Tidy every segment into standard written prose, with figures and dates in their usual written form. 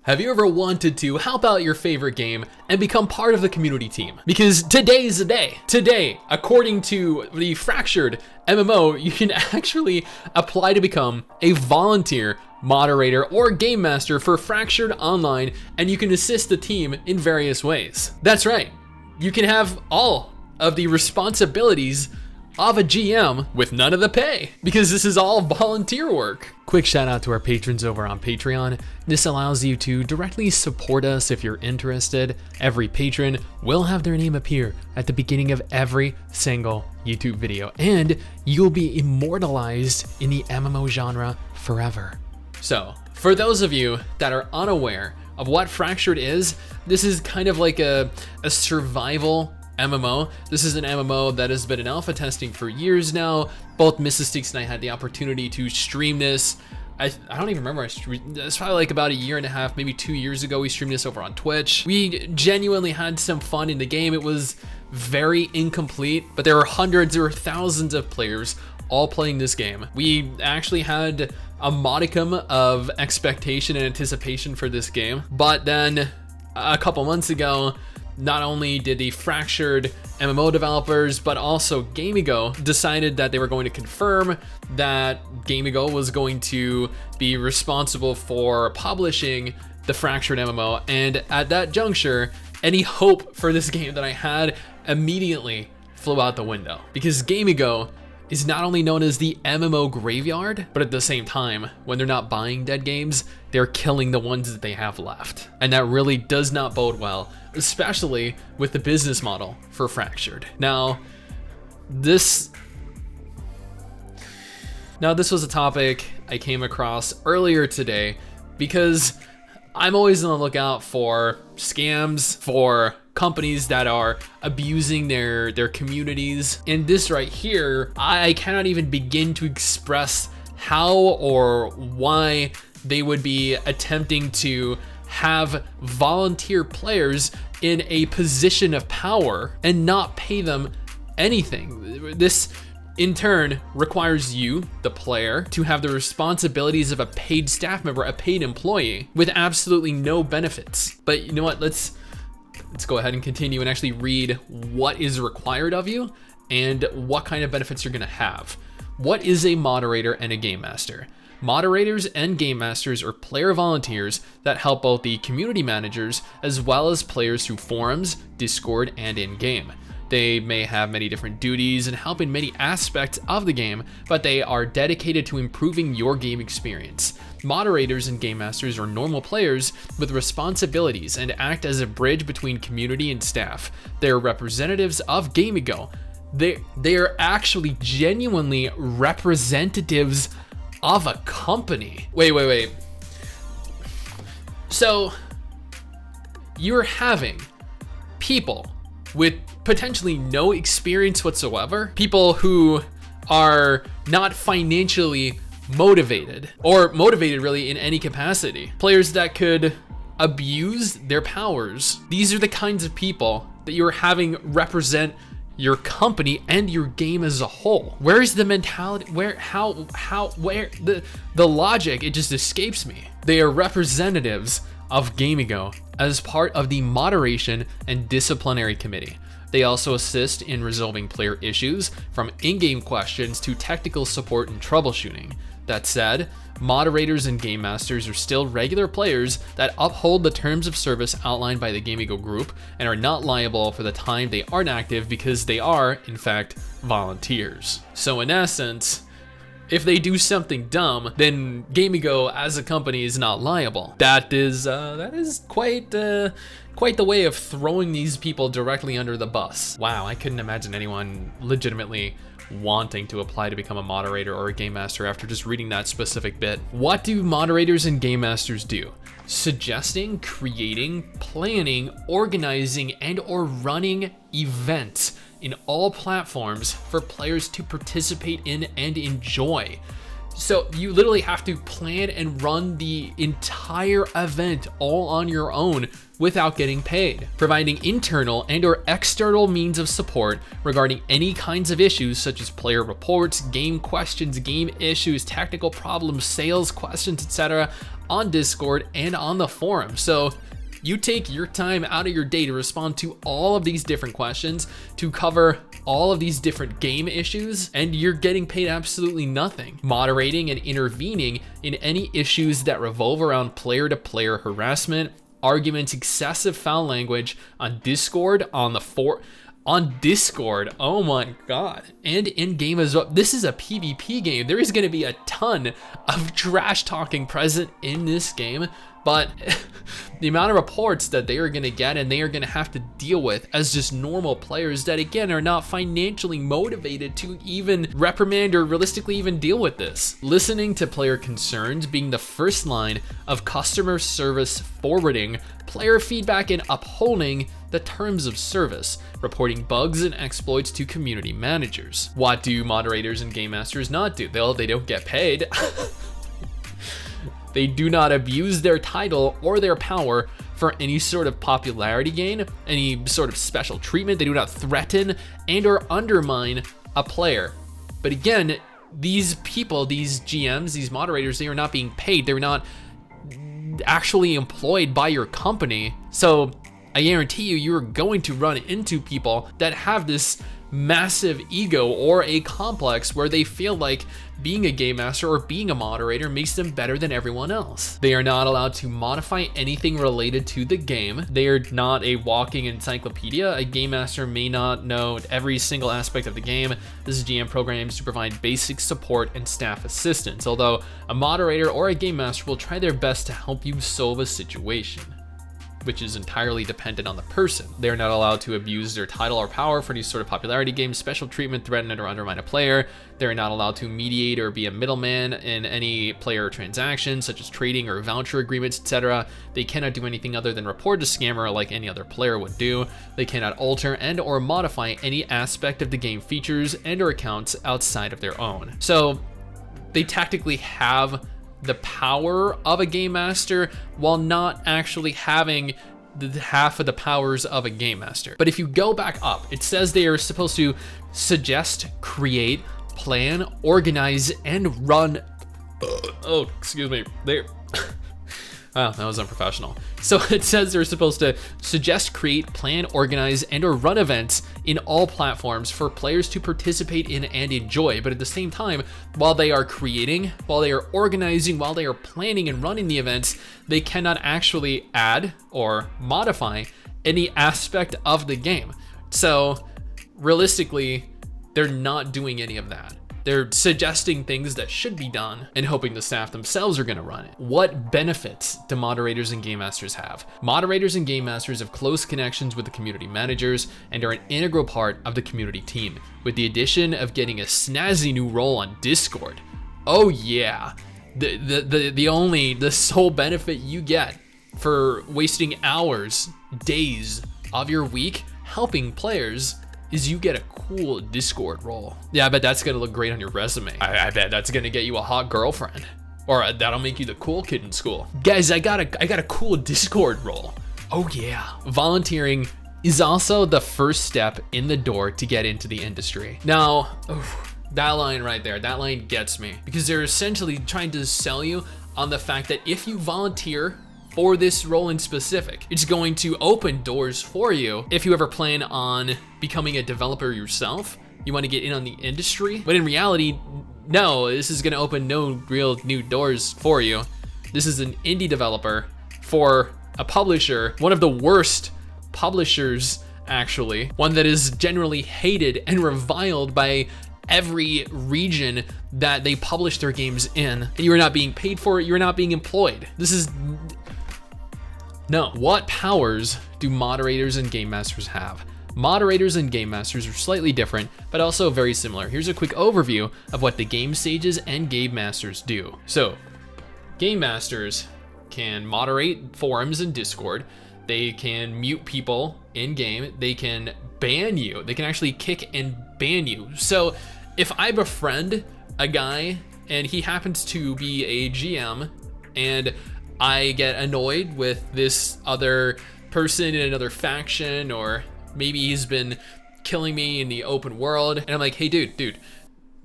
Have you ever wanted to help out your favorite game and become part of the community team? Because today's the day. Today, according to the Fractured MMO, you can actually apply to become a volunteer moderator or game master for Fractured Online, and you can assist the team in various ways. That's right. You can have all of the responsibilities of a GM with none of the pay, because this is all volunteer work. Quick shout out to our patrons over on Patreon. This allows you to directly support us if you're interested. Every patron will have their name appear at the beginning of every single YouTube video, and you'll be immortalized in the MMO genre forever. So, for those of you that are unaware of what Fractured is, this is kind of like a survival MMO. This is an MMO that has been in alpha testing for years now. Both MMOSSSTIX and I had the opportunity to stream this. I don't even remember. It's probably like about a year and a half, maybe 2 years ago. We streamed this over on Twitch. We genuinely had some fun in the game. It was very incomplete, but there were hundreds or thousands of players all playing this game. We actually had a modicum of expectation and anticipation for this game, but then a couple months ago, not only did the Fractured MMO developers, but also Gamigo decided that they were going to confirm that Gamigo was going to be responsible for publishing the Fractured MMO. And at that juncture, any hope for this game that I had immediately flew out the window, because Gamigo is not only known as the MMO graveyard, but at the same time, when they're not buying dead games, they're killing the ones that they have left. And that really does not bode well, especially with the business model for Fractured. Now, this was a topic I came across earlier today because I'm always on the lookout for scams, for companies that are abusing their communities. And this right here, I cannot even begin to express how or why they would be attempting to have volunteer players in a position of power and not pay them anything. This in turn requires you, the player, to have the responsibilities of a paid staff member, a paid employee, with absolutely no benefits. But you know what, let's go ahead and continue and actually read what is required of you and what kind of benefits you're gonna have. What is a moderator and a game master? Moderators and game masters are player volunteers that help both the community managers as well as players through forums, Discord, and in-game. They may have many different duties and help in many aspects of the game, but they are dedicated to improving your game experience. Moderators and game masters are normal players with responsibilities and act as a bridge between community and staff. They are representatives of Gamigo. They are actually genuinely representatives of a company. Wait. So you're having people with potentially no experience whatsoever, people who are not financially motivated or motivated really in any capacity, players that could abuse their powers. These are the kinds of people that you're having represent your company and your game as a whole. Where's the mentality? Where the logic? It just escapes me. They are representatives of Gamigo as part of the moderation and disciplinary committee. They also assist in resolving player issues, from in-game questions to technical support and troubleshooting. That said, moderators and game masters are still regular players that uphold the terms of service outlined by the Gamigo group and are not liable for the time they aren't active because they are, in fact, volunteers. So in essence, if they do something dumb, then Gamigo as a company is not liable. That is quite the way of throwing these people directly under the bus. Wow, I couldn't imagine anyone legitimately wanting to apply to become a moderator or a game master after just reading that specific bit. What do moderators and game masters do? Suggesting, creating, planning, organizing, and or running events in all platforms for players to participate in and enjoy. So you literally have to plan and run the entire event all on your own without getting paid, providing internal and or external means of support regarding any kinds of issues such as player reports, game questions, game issues, technical problems, sales questions, etc. on Discord and on the forum. So you take your time out of your day to respond to all of these different questions, to cover all of these different game issues, and you're getting paid absolutely nothing. Moderating and intervening in any issues that revolve around player-to-player harassment, arguments, excessive foul language on Discord, on Discord, oh my god, and in-game as well. This is a PvP game. There is gonna be a ton of trash talking present in this game, but the amount of reports that they are gonna get and they are gonna have to deal with as just normal players that, again, are not financially motivated to even reprimand or realistically even deal with this. Listening to player concerns being the first line of customer service forwarding, player feedback, and upholding the terms of service, reporting bugs and exploits to community managers. What do moderators and game masters not do? They don't get paid. They do not abuse their title or their power for any sort of popularity gain, any sort of special treatment. They do not threaten and or undermine a player. But again, these people, these GMs, these moderators, they are not being paid. They're not actually employed by your company. So I guarantee you're going to run into people that have this massive ego or a complex where they feel like being a game master or being a moderator makes them better than everyone else. They are not allowed to modify anything related to the game. They are not a walking encyclopedia. A game master may not know every single aspect of the game. This is GM programs to provide basic support and staff assistance, although a moderator or a game master will try their best to help you solve a situation, which is entirely dependent on the person. They're not allowed to abuse their title or power for any sort of popularity game, special treatment, threaten or undermine a player. They're not allowed to mediate or be a middleman in any player transaction, such as trading or voucher agreements, etc. They cannot do anything other than report a scammer like any other player would do. They cannot alter and or modify any aspect of the game features and or accounts outside of their own. So they tactically have the power of a game master while not actually having the half of the powers of a game master. But if you go back up, it says they are supposed to suggest, create, plan, organize, and run. Oh, excuse me. Wow, that was unprofessional. So it says they're supposed to suggest, create, plan, organize, and or run events in all platforms for players to participate in and enjoy. But at the same time, while they are creating, while they are organizing, while they are planning and running the events, they cannot actually add or modify any aspect of the game. So realistically, they're not doing any of that. They're suggesting things that should be done and hoping the staff themselves are gonna run it. What benefits do moderators and game masters have? Moderators and game masters have close connections with the community managers and are an integral part of the community team, with the addition of getting a snazzy new role on Discord. Oh yeah, the sole benefit you get for wasting hours, days of your week helping players is you get a cool Discord role. Yeah, I bet that's gonna look great on your resume. I bet that's gonna get you a hot girlfriend, or that'll make you the cool kid in school. Guys, I got a cool Discord role. Oh yeah. Volunteering is also the first step in the door to get into the industry. Now, that line right there, that line gets me, because they're essentially trying to sell you on the fact that if you volunteer for this role in specific, it's going to open doors for you if you ever plan on becoming a developer yourself. You want to get in on the industry, but in reality, no, this is going to open no real new doors for you. This is an indie developer for a publisher, one of the worst publishers, actually, one that is generally hated and reviled by every region that they publish their games in. And you are not being paid for it, you're not being employed. This is no. What powers do moderators and game masters have? Moderators and game masters are slightly different, but also very similar. Here's a quick overview of what the game stages and game masters do. So, game masters can moderate forums in Discord. They can mute people in game. They can ban you. They can actually kick and ban you. So, if I befriend a guy and he happens to be a GM, and I get annoyed with this other person in another faction, or maybe he's been killing me in the open world, and I'm like, hey dude,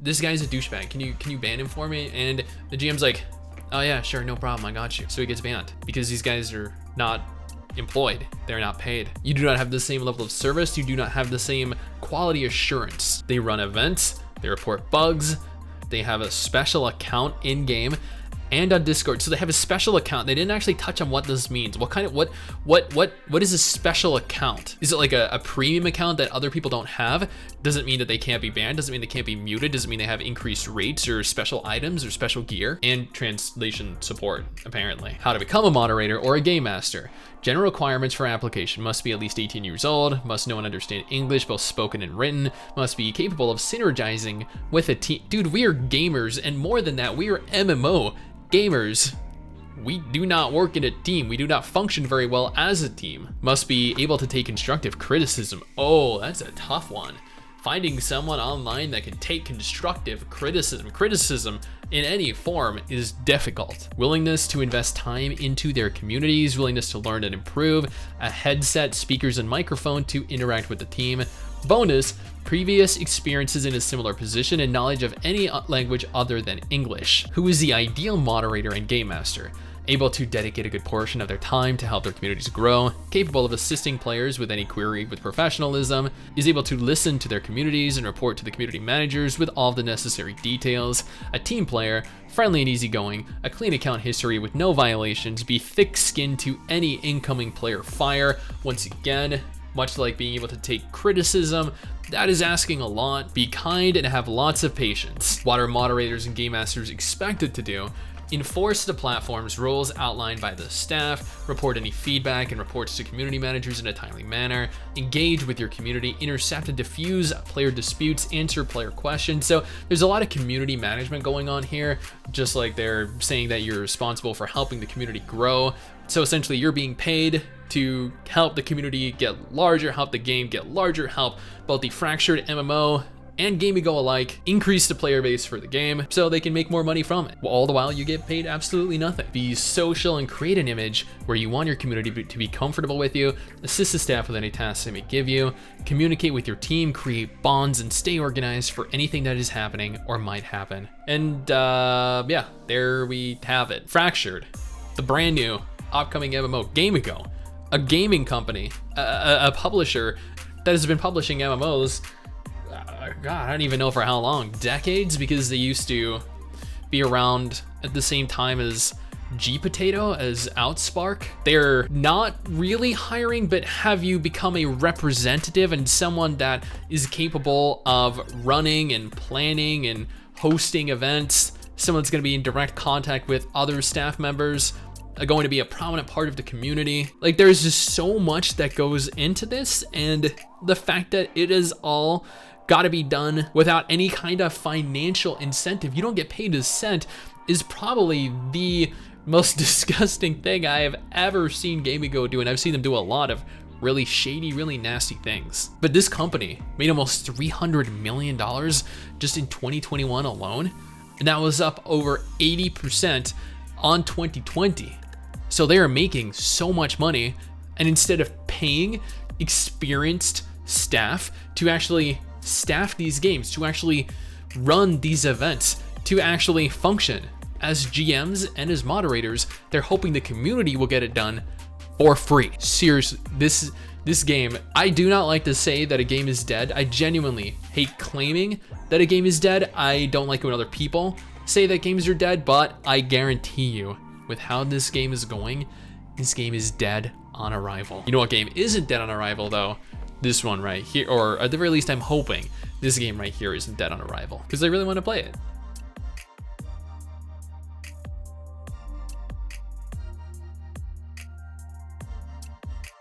this guy's a douchebag. Can you ban him for me? And the GM's like, oh yeah, sure, no problem, I got you. So he gets banned because these guys are not employed, they're not paid. You do not have the same level of service, you do not have the same quality assurance. They run events, they report bugs, they have a special account in game and on Discord. So they have a special account. They didn't actually touch on what this means. What kind of, what is a special account? Is it like a premium account that other people don't have? Doesn't mean that they can't be banned. Doesn't mean they can't be muted. Doesn't mean they have increased rates or special items or special gear, and translation support, apparently. How to become a moderator or a game master. General requirements for application: must be at least 18 years old, must know and understand English, both spoken and written, must be capable of synergizing with a team. Dude, we are gamers, and more than that, we are MMO gamers. We do not work in a team. We do not function very well as a team. Must be able to take constructive criticism. Oh, that's a tough one. Finding someone online that can take constructive criticism in any form is difficult. Willingness to invest time into their communities, willingness to learn and improve, a headset, speakers, and microphone to interact with the team. Bonus, previous experiences in a similar position and knowledge of any language other than English. Who is the ideal moderator and game master? Able to dedicate a good portion of their time to help their communities grow, capable of assisting players with any query with professionalism, is able to listen to their communities and report to the community managers with all the necessary details, a team player, friendly and easygoing, a clean account history with no violations, be thick-skinned to any incoming player fire. Once again, much like being able to take criticism, that is asking a lot. Be kind and have lots of patience. What are moderators and game masters expected to do? Enforce the platform's rules outlined by the staff, report any feedback and reports to community managers in a timely manner, engage with your community, intercept and diffuse player disputes, answer player questions. So there's a lot of community management going on here, just like they're saying that you're responsible for helping the community grow. So essentially you're being paid to help the community get larger, help the game get larger, help both the fractured MMO and GameGo alike increase the player base for the game so they can make more money from it. All the while you get paid absolutely nothing. Be social and create an image where you want your community to be comfortable with you, assist the staff with any tasks they may give you, communicate with your team, create bonds, and stay organized for anything that is happening or might happen. And yeah, there we have it. Fractured, the brand new upcoming MMO. GameGo, a gaming company, a publisher that has been publishing MMOs, God, I don't even know for how long, decades, because they used to be around at the same time as G-Potato, as Outspark. They're not really hiring, but have you become a representative and someone that is capable of running and planning and hosting events, someone that's going to be in direct contact with other staff members, going to be a prominent part of the community. Like, there's just so much that goes into this, and the fact that it is all got to be done without any kind of financial incentive, you don't get paid a cent, is probably the most disgusting thing I have ever seen GameGo do, and I've seen them do a lot of really shady, really nasty things. But this company made almost $300 million just in 2021 alone, and that was up over 80% on 2020. So they are making so much money, and instead of paying experienced staff to actually staff these games, to actually run these events, to actually function as GMs and as moderators, they're hoping the community will get it done for free. Seriously, this game, I do not like to say that a game is dead. I genuinely hate claiming that a game is dead. I don't like when other people say that games are dead, but I guarantee you, with how this game is going, this game is dead on arrival. You know what game isn't dead on arrival though? This one right here, or at the very least I'm hoping this game right here isn't dead on arrival, because I really want to play it.